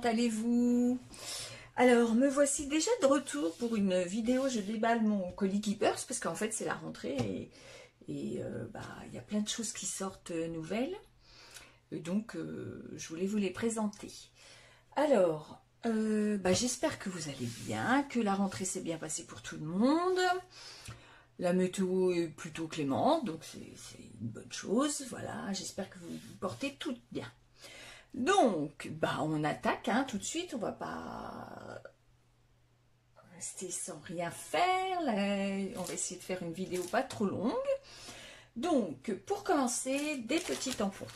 allez-vous? Alors, me voici déjà de retour pour une vidéo. Je déballe mon colis Keepers parce qu'en fait, c'est la rentrée et y a plein de choses qui sortent nouvelles. Et donc, je voulais vous les présenter. Alors, j'espère que vous allez bien, que la rentrée s'est bien passée pour tout le monde. La météo est plutôt clémente, donc c'est une bonne chose. Voilà, j'espère que vous vous portez toutes bien. Donc, on attaque tout de suite. On va pas rester sans rien faire. Là, on va essayer de faire une vidéo pas trop longue. Donc, pour commencer, des petits tampons.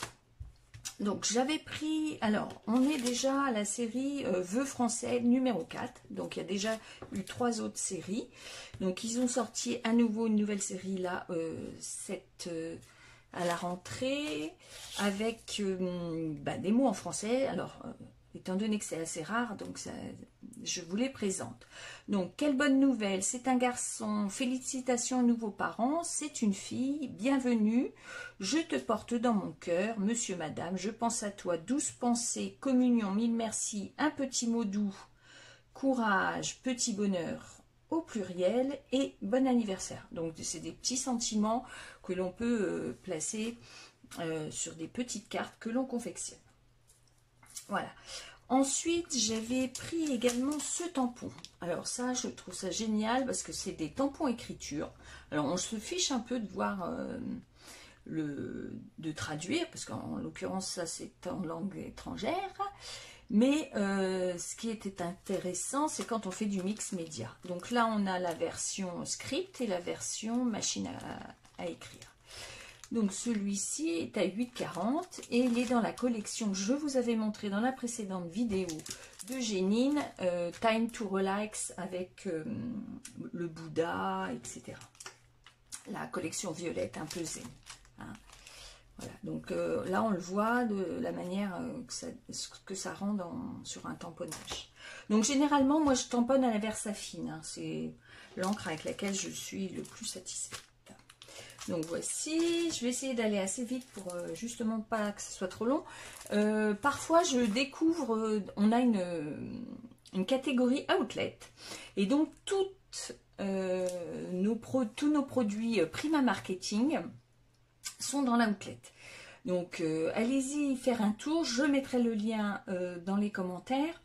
Donc, j'avais pris... Alors, on est déjà à la série Vœux français numéro 4. Donc, il y a déjà eu 3 autres séries. Donc, ils ont sorti à nouveau une nouvelle série là, à la rentrée, avec des mots en français. Alors, étant donné que c'est assez rare, donc je vous les présente. Donc, quelle bonne nouvelle, c'est un garçon, félicitations aux nouveaux parents, c'est une fille, bienvenue, je te porte dans mon cœur, monsieur, madame, je pense à toi, douce pensée, communion, mille merci, un petit mot doux, courage, petit bonheur, au pluriel, et bon anniversaire. Donc, c'est des petits sentiments que l'on peut placer sur des petites cartes que l'on confectionne. Voilà. Ensuite, j'avais pris également ce tampon. Alors ça, je trouve ça génial parce que c'est des tampons écriture. Alors, on se fiche un peu de voir de traduire, parce qu'en l'occurrence, ça, c'est en langue étrangère. Mais ce qui était intéressant, c'est quand on fait du mix média. Donc là, on a la version script et la version machine à écrire. Donc celui-ci est à 8,40 et il est dans la collection que je vous avais montré dans la précédente vidéo de Génine, Time to Relax avec le Bouddha, etc. La collection violette, un peu zen. Voilà, donc là on le voit de la manière que ça rend sur un tamponnage. Donc généralement, moi je tamponne à la Versafine, c'est l'encre avec laquelle je suis le plus satisfaite. Donc voici, je vais essayer d'aller assez vite pour justement pas que ce soit trop long. Parfois je découvre, on a une catégorie outlet et donc tous nos produits Prima Marketing sont dans l'outlet. Donc allez-y faire un tour, je mettrai le lien dans les commentaires.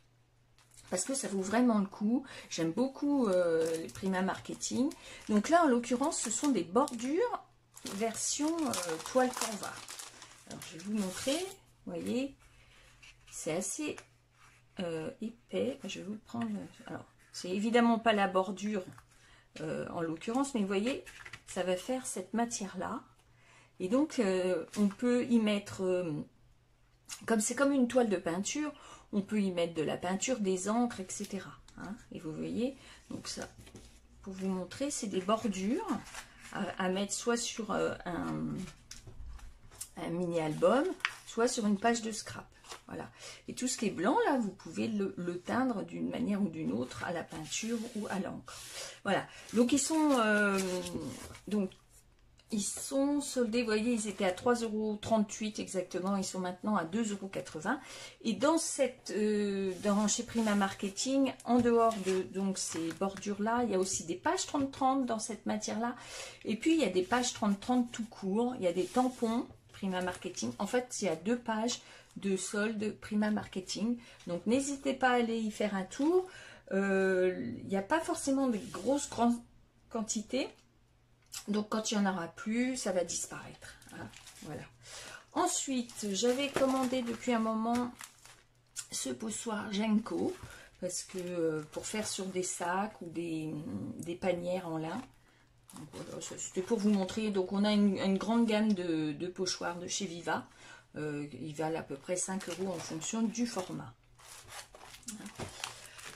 Parce que ça vaut vraiment le coup. J'aime beaucoup les Prima Marketing. Donc là, en l'occurrence, ce sont des bordures version toile canvas. Alors, je vais vous montrer. Vous voyez, c'est assez épais. Je vais vous prendre... Alors, c'est évidemment pas la bordure en l'occurrence, mais vous voyez, ça va faire cette matière-là. Et donc, on peut y mettre... comme c'est comme une toile de peinture, on peut y mettre de la peinture, des encres, etc. Et vous voyez, donc ça, pour vous montrer, c'est des bordures à mettre soit sur un mini-album, soit sur une page de scrap. Voilà. Et tout ce qui est blanc, là, vous pouvez le teindre d'une manière ou d'une autre, à la peinture ou à l'encre. Voilà. Donc, ils sont... ils sont soldés, vous voyez, ils étaient à 3,38 € exactement, ils sont maintenant à 2,80 €. Et dans chez Prima Marketing, en dehors de donc ces bordures-là, il y a aussi des pages 30-30 dans cette matière-là. Et puis, il y a des pages 30-30 tout court, il y a des tampons Prima Marketing. En fait, il y a 2 pages de solde Prima Marketing. Donc, n'hésitez pas à aller y faire un tour. Il n'y a pas forcément de grosses quantités. Donc, quand il n'y en aura plus, ça va disparaître. Voilà. Ensuite, j'avais commandé depuis un moment ce poussoir Genko. Parce que pour faire sur des sacs ou des panières en lin. Voilà, c'était pour vous montrer. Donc, on a une grande gamme de pochoirs de chez Viva. Ils valent à peu près 5 € en fonction du format.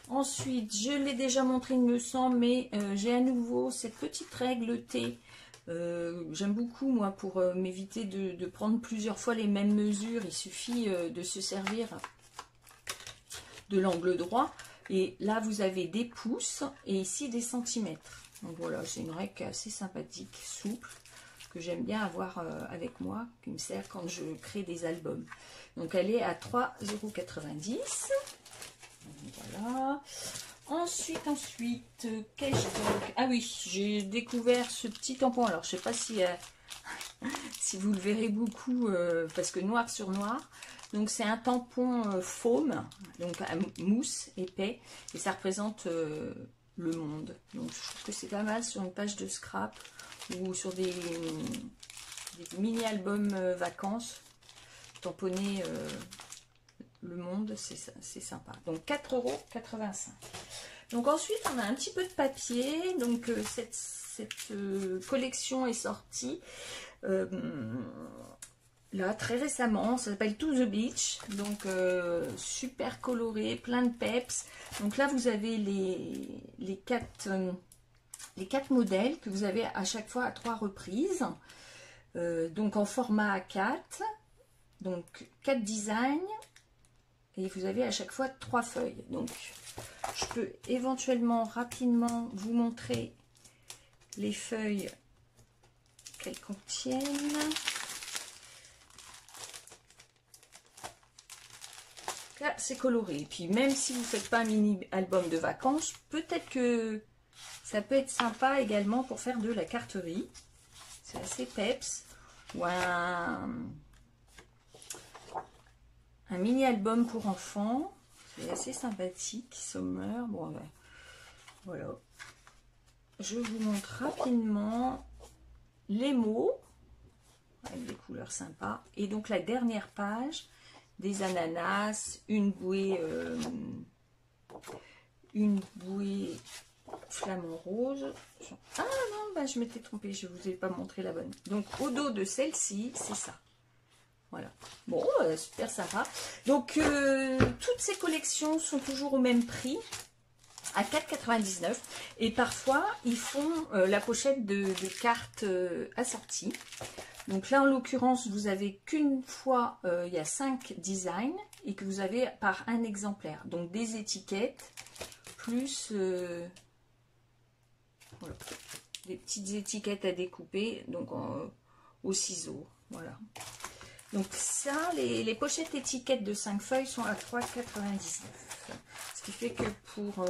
Ensuite, je l'ai déjà montré, il me semble, mais j'ai à nouveau cette petite règle T. J'aime beaucoup, moi, pour m'éviter de prendre plusieurs fois les mêmes mesures. Il suffit de se servir de l'angle droit. Et là, vous avez des pouces et ici des centimètres. Donc voilà, c'est une règle assez sympathique, souple, que j'aime bien avoir avec moi, qui me sert quand je crée des albums. Donc elle est à 3,90 €. voilà. Ensuite, qu'ai-je donc? Ah oui, j'ai découvert ce petit tampon. Alors, je sais pas si, si vous le verrez beaucoup, parce que noir sur noir. Donc, c'est un tampon foam, donc un mousse épais, et ça représente le monde. Donc, je trouve que c'est pas mal sur une page de scrap ou sur des mini-albums vacances. Tamponner le monde, c'est sympa. Donc 4,85 €. Donc ensuite, on a un petit peu de papier. Donc cette collection est sortie là très récemment. Ça s'appelle To the Beach. Donc super coloré, plein de peps. Donc là, vous avez les quatre modèles que vous avez à chaque fois à 3 reprises. Donc en format A4. Donc 4 designs. Et vous avez à chaque fois 3 feuilles. Donc, je peux éventuellement rapidement vous montrer les feuilles qu'elles contiennent. Là, c'est coloré. Et puis, même si vous ne faites pas un mini-album de vacances, peut-être que ça peut être sympa également pour faire de la carterie. C'est assez peps. Ou un mini-album pour enfants, c'est assez sympathique, Summer. Bon, ben, voilà. Je vous montre rapidement les mots, avec des couleurs sympas. Et donc, la dernière page, des ananas, une bouée flamant rose. Ah non, ben, je m'étais trompée, je ne vous ai pas montré la bonne. Donc, au dos de celle-ci, c'est ça. Voilà, bon, super sympa. Donc, toutes ces collections sont toujours au même prix, à 4,99 €. Et parfois, ils font la pochette de cartes assorties. Donc là, en l'occurrence, vous avez qu'une fois, il y a 5 designs et que vous avez par un exemplaire. Donc, des étiquettes, plus voilà, des petites étiquettes à découper, donc au ciseau, voilà. Donc ça, les pochettes étiquettes de 5 feuilles sont à 3,99 €. Ce qui fait que pour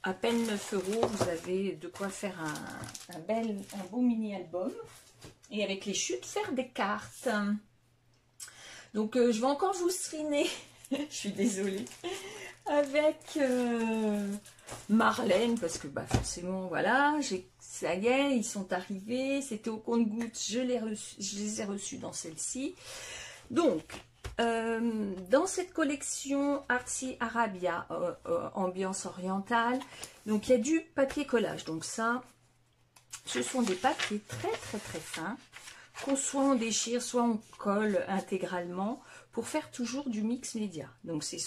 à peine 9 €, vous avez de quoi faire un beau mini-album. Et avec les chutes, faire des cartes. Donc je vais encore vous striner, je suis désolée, avec Marlène, parce que forcément, voilà, ça y est, ils sont arrivés, c'était au compte-gouttes, je les ai reçus dans celle-ci. Donc, dans cette collection Artsy Arabia, ambiance orientale, donc il y a du papier collage. Donc ça, ce sont des papiers très fins, qu'on soit on déchire, soit on colle intégralement, pour faire toujours du mix média. Donc c'est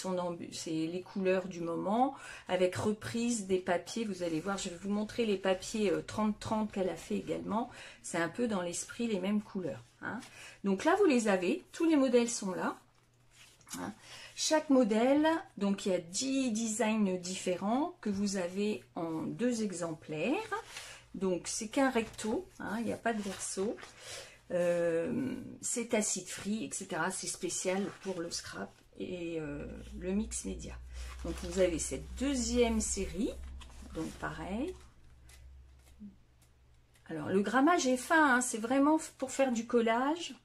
les couleurs du moment, avec reprise des papiers. Vous allez voir, je vais vous montrer les papiers 30-30 qu'elle a fait également. C'est un peu dans l'esprit les mêmes couleurs. Hein. Donc là, vous les avez, tous les modèles sont là. Hein. Chaque modèle, donc il y a 10 designs différents que vous avez en 2 exemplaires. Donc c'est qu'un recto, hein, il n'y a pas de verso. C'est acide free, etc. C'est spécial pour le scrap et le mix média. Donc vous avez cette deuxième série, donc pareil. Alors le grammage est fin, hein, c'est vraiment pour faire du collage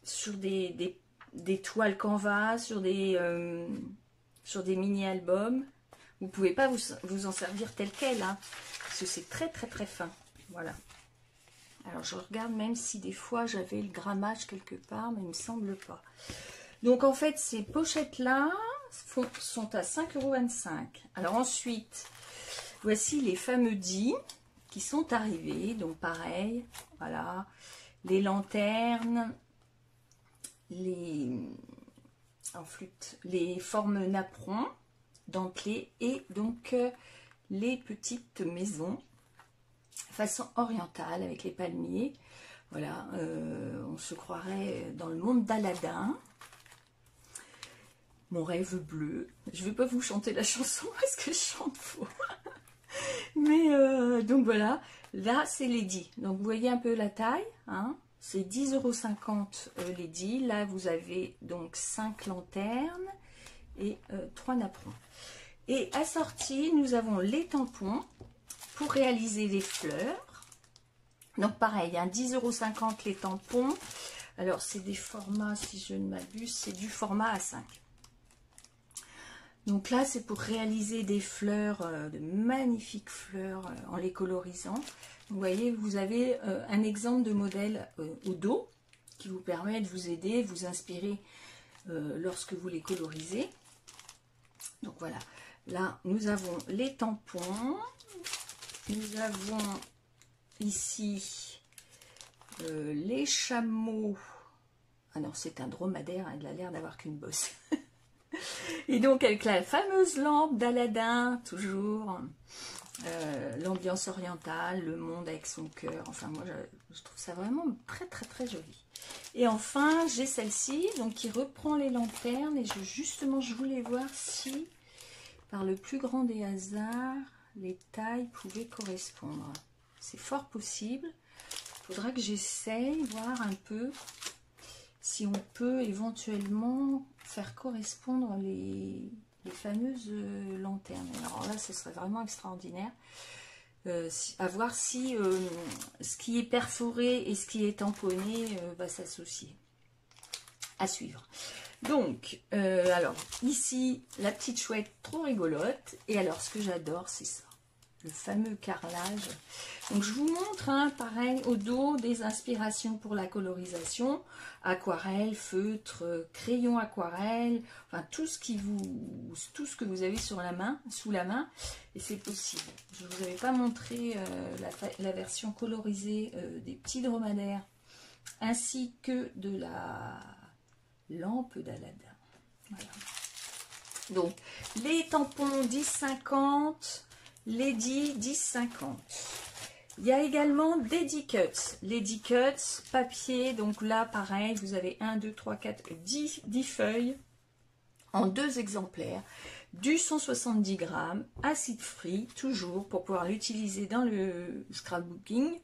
sur des toiles canvas, sur des mini-albums. Vous ne pouvez pas vous en servir tel quel, hein, parce que c'est très fin. Voilà. Alors, je regarde même si des fois j'avais le grammage quelque part, mais il ne me semble pas. Donc, en fait, ces pochettes-là sont à 5,25 €. Alors, ensuite, voici les fameux 10 qui sont arrivés. Donc, pareil, voilà. Les lanternes, en flûte, les formes napperons, dentelées et donc les petites maisons façon orientale avec les palmiers. Voilà, on se croirait dans le monde d'Aladin. Mon rêve bleu. Je ne vais pas vous chanter la chanson parce que je chante faux. Mais donc voilà, là c'est les 10. Donc vous voyez un peu la taille. Hein, c'est 10,50 € les 10. Là, vous avez donc 5 lanternes et 3 napperons. Et assorti, nous avons les tampons pour réaliser les fleurs. Donc pareil, hein, 10,50 € les tampons. Alors c'est des formats, si je ne m'abuse, c'est du format A5. Donc là, c'est pour réaliser des fleurs, de magnifiques fleurs en les colorisant. Vous voyez, vous avez un exemple de modèle au dos qui vous permet de vous aider, vous inspirer lorsque vous les colorisez. Donc voilà, là nous avons les tampons, nous avons ici les chameaux. Ah non, c'est un dromadaire, hein, il a l'air d'avoir qu'une bosse. Et donc avec la fameuse lampe d'Aladin, toujours l'ambiance orientale, le monde avec son cœur. Enfin moi je trouve ça vraiment très très très joli. Et enfin j'ai celle-ci donc qui reprend les lanternes et justement je voulais voir si par le plus grand des hasards les tailles pouvaient correspondre. C'est fort possible. Il faudra que j'essaye voir un peu si on peut éventuellement faire correspondre les fameuses lanternes. Alors là, ce serait vraiment extraordinaire. À voir si ce qui est perforé et ce qui est tamponné va s'associer. À suivre. Donc, alors, ici, la petite chouette trop rigolote. Et alors, ce que j'adore, c'est ça. Le fameux carrelage. Donc je vous montre, hein, pareil, au dos, des inspirations pour la colorisation, aquarelle, feutre, crayon aquarelle, enfin tout ce que vous avez sur la main, sous la main, et c'est possible. Je ne vous avais pas montré la version colorisée des petits dromadaires, ainsi que de la lampe d'Aladin. Voilà. Donc les tampons 10,50 €. Lady 10,50 €. Il y a également des D-Cuts. Les D-Cuts, papier, donc là pareil, vous avez 1, 2, 3, 4, 10 feuilles en 2 exemplaires, du 170 grammes, acide free, toujours pour pouvoir l'utiliser dans le scrapbooking.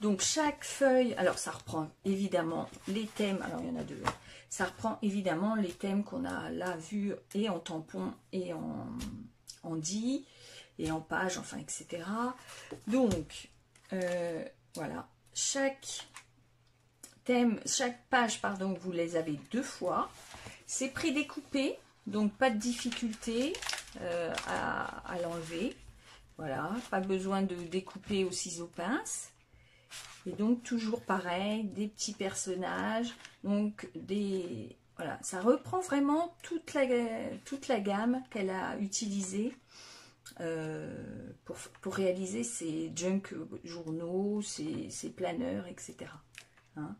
Donc chaque feuille, alors ça reprend évidemment les thèmes, alors il y en a 2, ça reprend évidemment les thèmes qu'on a là vus et en tampon et en 10 et en page, enfin etc. Donc voilà, chaque thème, chaque page, pardon, vous les avez 2 fois. C'est prédécoupé, donc pas de difficulté à l'enlever. Voilà, pas besoin de découper au ciseau pince. Et donc toujours pareil, des petits personnages, donc des... Voilà, ça reprend vraiment toute la gamme qu'elle a utilisée pour réaliser ses junk journaux, ses planeurs, etc. Hein.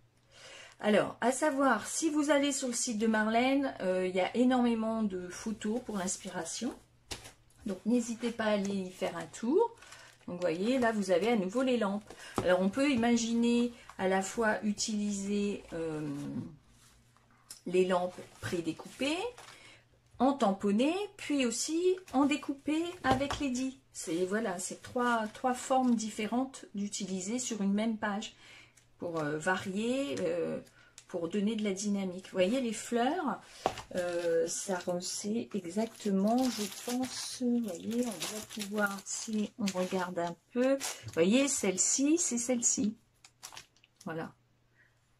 Alors, à savoir, si vous allez sur le site de Marlène, il y a énormément de photos pour l'inspiration. Donc, n'hésitez pas à aller y faire un tour. Donc, vous voyez, là, vous avez à nouveau les lampes. Alors, on peut imaginer à la fois utiliser... les lampes prédécoupées, en tamponné, puis aussi en découpé avec les dits. C'est voilà, c'est trois formes différentes d'utiliser sur une même page pour varier, pour donner de la dynamique. Vous voyez les fleurs, ça c'est exactement, je pense, vous voyez, on va pouvoir, si on regarde un peu, vous voyez, celle-ci, c'est celle-ci. Voilà.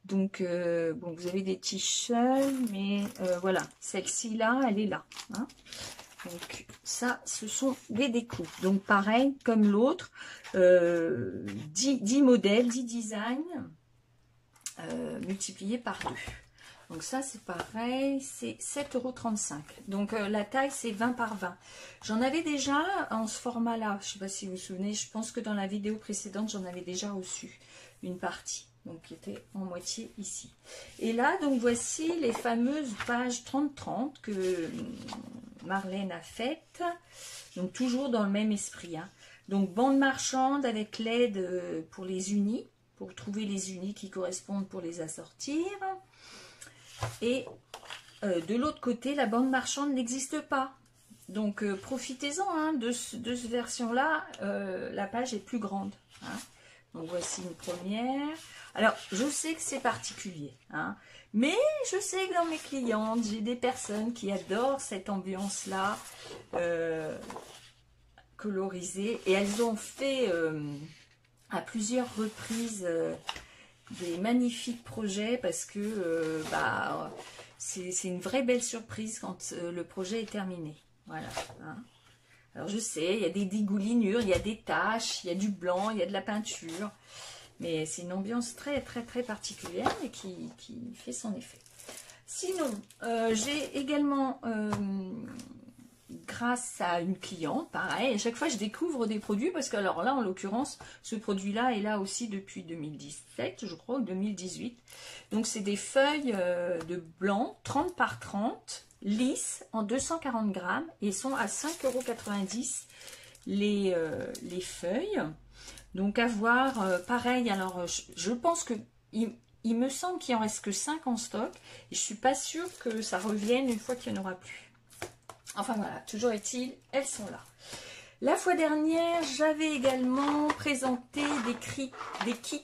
Donc, bon, vous avez des tiges, mais voilà, celle-ci là, elle est là. Hein. Donc, ça, ce sont des découpes. Donc, pareil, comme l'autre, 10 modèles, 10 designs, multipliés par 2. Donc, ça, c'est pareil, c'est 7,35 €. Donc, la taille, c'est 20 par 20. J'en avais déjà en ce format-là. Je ne sais pas si vous vous souvenez, je pense que dans la vidéo précédente, j'en avais déjà reçu une partie. Donc qui était en moitié ici. Et là, donc voici les fameuses pages 30-30 que Marlène a faites. Donc toujours dans le même esprit. Hein. Donc bande marchande avec l'aide pour les unis, pour trouver les unis qui correspondent pour les assortir. Et de l'autre côté, la bande marchande n'existe pas. Donc profitez-en hein, de cette version-là. La page est plus grande. Hein. Donc voici une première. Alors, je sais que c'est particulier, hein, mais je sais que dans mes clientes, j'ai des personnes qui adorent cette ambiance-là, colorisée. Et elles ont fait à plusieurs reprises des magnifiques projets parce que c'est une vraie belle surprise quand le projet est terminé. Voilà. Hein. Alors je sais, il y a des dégoulinures, il y a des taches, il y a du blanc, il y a de la peinture. Mais c'est une ambiance très très très particulière et qui fait son effet. Sinon, j'ai également, grâce à une cliente, pareil, à chaque fois je découvre des produits, parce que alors là en l'occurrence, ce produit-là est là aussi depuis 2017, je crois, ou 2018. Donc c'est des feuilles de blanc, 30 par 30, lisses, en 240 grammes, et sont à 5,90 € les feuilles. Donc à voir, pareil, alors je pense que il me semble qu'il en reste que 5 en stock, et je suis pas sûre que ça revienne une fois qu'il n'y en aura plus. Enfin voilà, toujours est-il, elles sont là. La fois dernière, j'avais également présenté des kits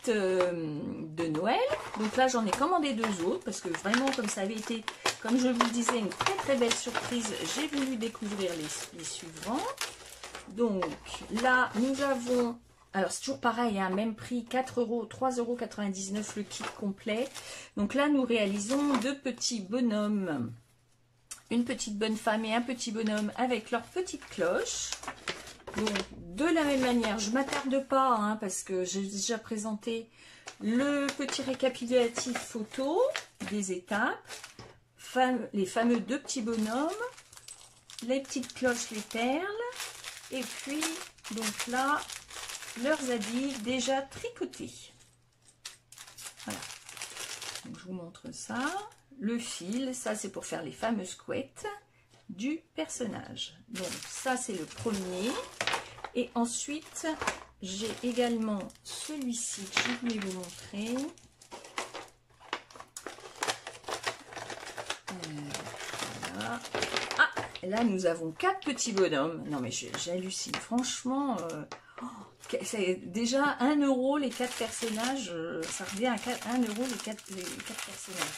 de Noël. Donc là, j'en ai commandé 2 autres, parce que vraiment, comme ça avait été, comme je vous le disais, une très très belle surprise, j'ai voulu découvrir les suivants. Donc là, nous avons, alors c'est toujours pareil, hein, même prix, 4 €, 3,99 € le kit complet. Donc là, nous réalisons 2 petits bonhommes, une petite bonne femme et un petit bonhomme avec leur petite cloche. Donc de la même manière, je ne m'attarde pas, hein, parce que j'ai déjà présenté le petit récapitulatif photo des étapes, les fameux 2 petits bonhommes, les petites cloches, les perles. Et puis, donc là, leurs habits déjà tricotés. Voilà. Donc, je vous montre ça. Le fil, ça c'est pour faire les fameuses couettes du personnage. Donc, ça c'est le premier. Et ensuite, j'ai également celui-ci que je voulais vous montrer. Voilà. Ah, là nous avons 4 petits bonhommes. Non mais j'hallucine, franchement. C'est déjà 1 € les 4 personnages. Ça revient à 1 € les 4 personnages.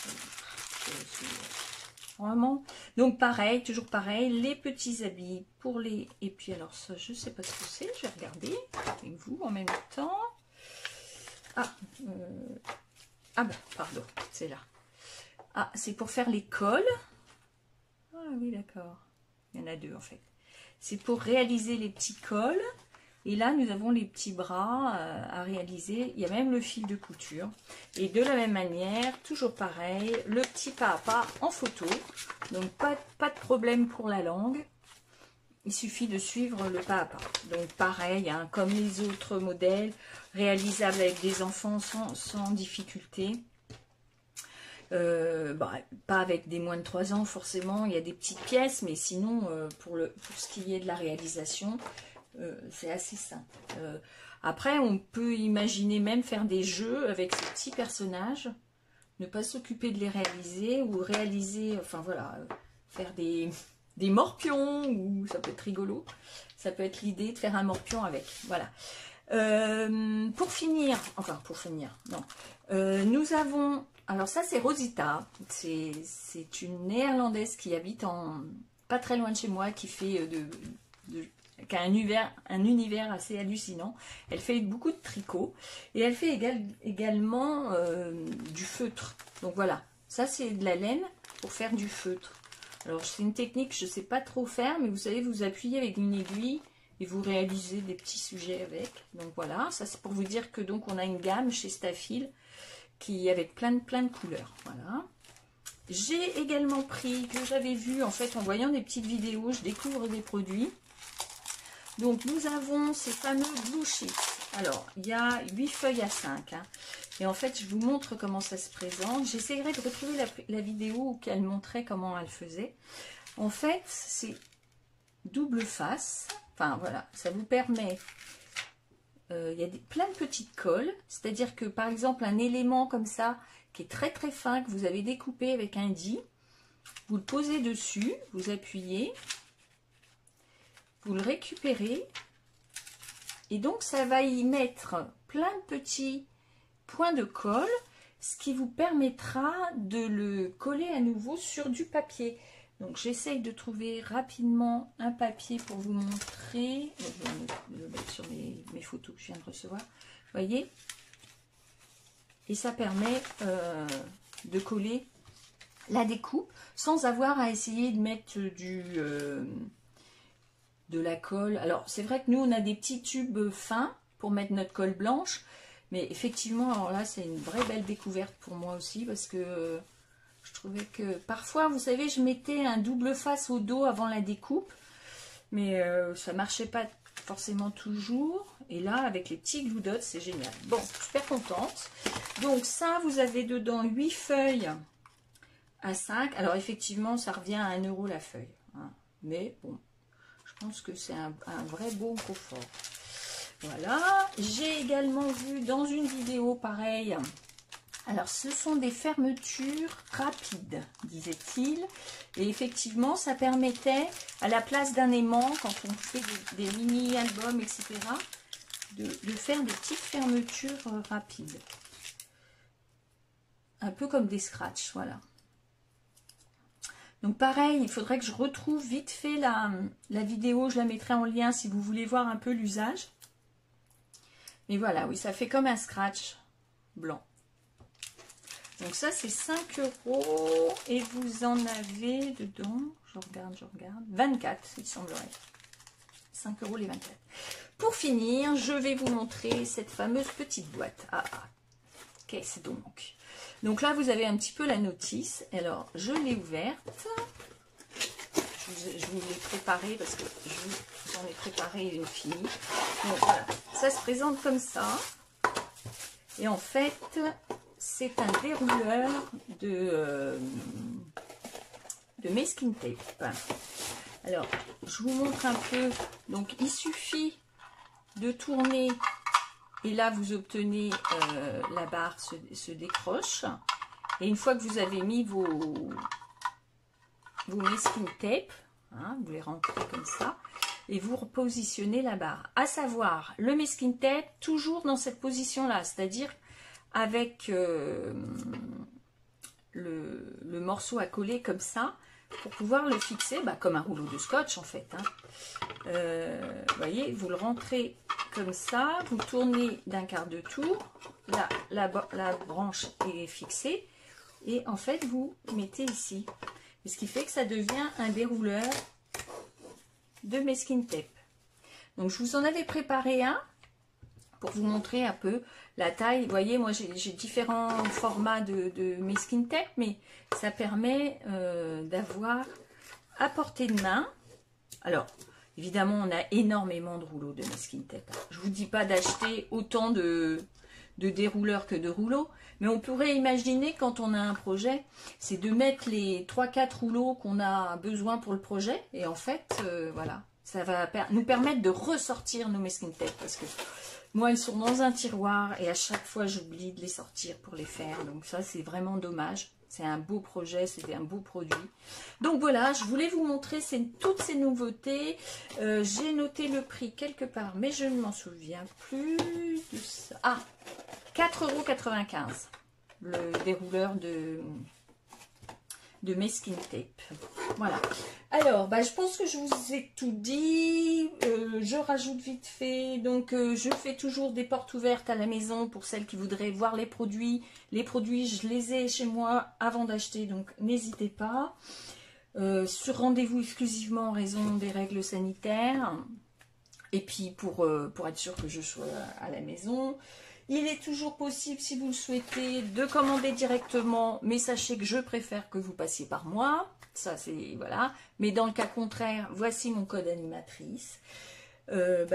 Vraiment. Donc pareil, toujours pareil, les petits habits pour les... Et puis alors ça, je sais pas ce que c'est. Je vais regarder avec vous en même temps. Ah, bah pardon, c'est là. Ah, c'est pour faire les cols. Ah oui, d'accord. Il y en a 2 en fait. C'est pour réaliser les petits cols. Et là, nous avons les petits bras à réaliser. Il y a même le fil de couture. Et de la même manière, toujours pareil, le petit pas à pas en photo. Donc, pas de problème pour la langue. Il suffit de suivre le pas à pas. Donc, pareil, hein, comme les autres modèles, réalisables avec des enfants sans difficulté. Pas avec des moins de 3 ans forcément, il y a des petites pièces, mais sinon pour ce qui est de la réalisation, c'est assez simple. Après on peut imaginer même faire des jeux avec ces petits personnages, ne pas s'occuper de les réaliser ou réaliser, enfin voilà, faire des morpions, ou ça peut être rigolo, ça peut être l'idée de faire un morpion avec, voilà. Pour finir, non, nous avons... Alors ça c'est Rosita, c'est une néerlandaise qui habite pas très loin de chez moi, qui fait qui a un univers assez hallucinant. Elle fait beaucoup de tricot et elle fait également du feutre. Donc voilà, ça c'est de la laine pour faire du feutre. Alors c'est une technique que je ne sais pas trop faire, mais vous savez, vous appuyez avec une aiguille et vous réalisez des petits sujets avec. Donc voilà, ça c'est pour vous dire que donc on a une gamme chez Stafil qui avec plein de couleurs. Voilà. J'ai également pris, que j'avais vu en fait en voyant des petites vidéos, je découvre des produits. Donc nous avons ces fameux Blue Sheets. Alors il y a 8 feuilles à 5. Hein. Et en fait je vous montre comment ça se présente. J'essaierai de retrouver la vidéo où elle montrait comment elle faisait. En fait c'est double face. Enfin voilà, ça vous permet... il y a plein de petites colles, c'est-à-dire que par exemple un élément comme ça qui est très très fin, que vous avez découpé avec un dit, vous le posez dessus, vous appuyez, vous le récupérez Et donc, ça va y mettre plein de petits points de colle, ce qui vous permettra de le coller à nouveau sur du papier. Donc, j'essaye de trouver rapidement un papier pour vous montrer. Je vais le mettre sur mes photos que je viens de recevoir. Vous voyez? Et ça permet de coller la découpe sans avoir à essayer de mettre de la colle. Alors, c'est vrai que nous, on a des petits tubes fins pour mettre notre colle blanche. Mais effectivement, alors là, c'est une vraie belle découverte pour moi aussi parce que je trouvais que parfois, vous savez, je mettais un double face au dos avant la découpe. Mais ça marchait pas forcément toujours. Et là, avec les petits glue dots, c'est génial. Bon, super contente. Donc ça, vous avez dedans 8 feuilles à 5. Alors effectivement, ça revient à 1 € la feuille. Hein. Mais bon, je pense que c'est un vrai beau confort. Voilà. J'ai également vu dans une vidéo pareil. Alors, ce sont des fermetures rapides, disait-il. Et effectivement, ça permettait, à la place d'un aimant, quand on fait des mini-albums, etc., de faire des petites fermetures rapides. Un peu comme des scratchs, voilà. Donc pareil, il faudrait que je retrouve vite fait la vidéo, je la mettrai en lien si vous voulez voir un peu l'usage. Mais voilà, oui, ça fait comme un scratch blanc. Donc ça, c'est 5 € et vous en avez dedans, je regarde, 24, il semblerait. 5 € les 24. Pour finir, je vais vous montrer cette fameuse petite boîte. Qu'est-ce donc? Donc là, vous avez un petit peu la notice. Alors, je l'ai ouverte. Je vous l'ai préparée parce que j'en ai préparé une finie. Donc voilà, ça se présente comme ça. Et en fait, c'est un dérouleur de masking tape. Alors, je vous montre un peu. Donc, il suffit de tourner et là, vous obtenez la barre se décroche. Et une fois que vous avez mis vos masking tape, hein, vous les rentrez comme ça, et vous repositionnez la barre. À savoir, le masking tape, toujours dans cette position-là, c'est-à-dire avec le morceau à coller comme ça, pour pouvoir le fixer, comme un rouleau de scotch en fait. Hein. Vous voyez, vous le rentrez comme ça, vous tournez d'un quart de tour, la branche est fixée, et en fait vous mettez ici. Et ce qui fait que ça devient un dérouleur de masking tape. Donc je vous en avais préparé un pour vous montrer un peu la taille. Vous voyez, moi j'ai différents formats de masking tape, mais ça permet d'avoir à portée de main. Alors, évidemment, on a énormément de rouleaux de masking tape. Je ne vous dis pas d'acheter autant de dérouleurs que de rouleaux, mais on pourrait imaginer quand on a un projet, c'est de mettre les 3-4 rouleaux qu'on a besoin pour le projet, et en fait, voilà, ça va nous permettre de ressortir nos masking tape, parce que moi, elles sont dans un tiroir, et à chaque fois, j'oublie de les sortir pour les faire, donc ça, c'est vraiment dommage. C'est un beau projet, c'était un beau produit. Donc voilà, je voulais vous montrer toutes ces nouveautés. J'ai noté le prix quelque part, mais je ne m'en souviens plus de ça. Ah, 4,95 €, le dérouleur de masking tape. Voilà. Alors, je pense que je vous ai tout dit. Je rajoute vite fait. Donc, je fais toujours des portes ouvertes à la maison pour celles qui voudraient voir les produits. Les produits, je les ai chez moi avant d'acheter, donc n'hésitez pas. Sur rendez-vous exclusivement en raison des règles sanitaires. Et puis, pour être sûr que je sois à la maison. Il est toujours possible, si vous le souhaitez, de commander directement, mais sachez que je préfère que vous passiez par moi. Ça, c'est, voilà. Mais dans le cas contraire, voici mon code animatrice.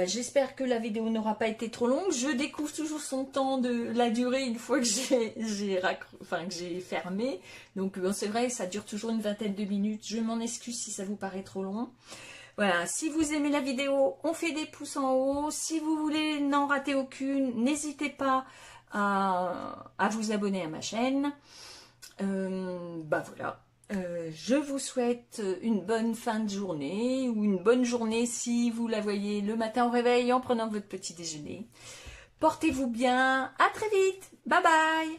J'espère que la vidéo n'aura pas été trop longue. Je découvre toujours son temps de la durée une fois que j'ai fermé. Donc, c'est vrai, ça dure toujours une vingtaine de minutes. Je m'en excuse si ça vous paraît trop long. Voilà, si vous aimez la vidéo, on fait des pouces en haut. Si vous voulez n'en rater aucune, n'hésitez pas à vous abonner à ma chaîne. Voilà. Je vous souhaite une bonne fin de journée ou une bonne journée si vous la voyez le matin au réveil en prenant votre petit déjeuner. Portez-vous bien, à très vite, bye bye.